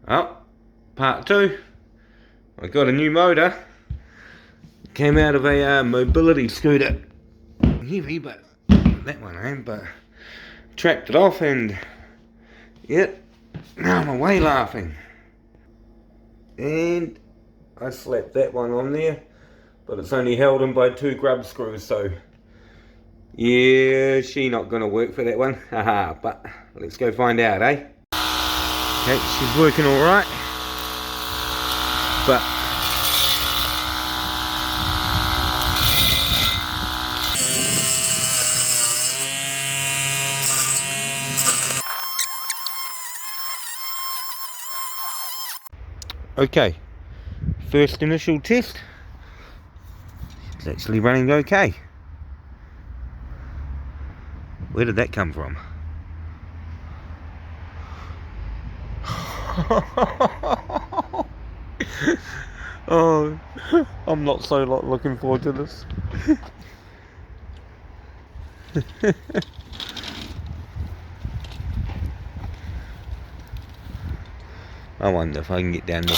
Oh, part two. I got a new motor. Came out of a mobility scooter. Heavy, but that one ain't. But tracked it off, and yep, now I'm away laughing. And I slapped that one on there, but it's only held in by 2 grub screws, so yeah, she not gonna work for that one. Haha, but let's go find out, eh? Okay, she's working alright, but okay, first initial test, it's actually running okay. Where did that come from? Oh, I'm not so looking forward to this. I wonder if I can get down there.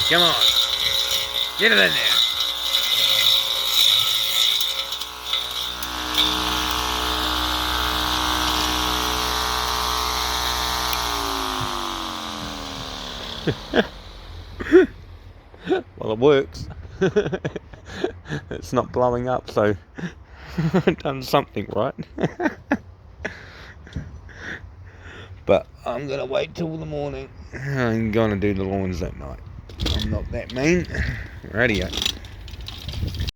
Come on, get it in there. Well, it works. It's not blowing up, so I've done something right. But I'm gonna wait till the morning. I'm gonna do the lawns that night. I'm not that mean. Radio.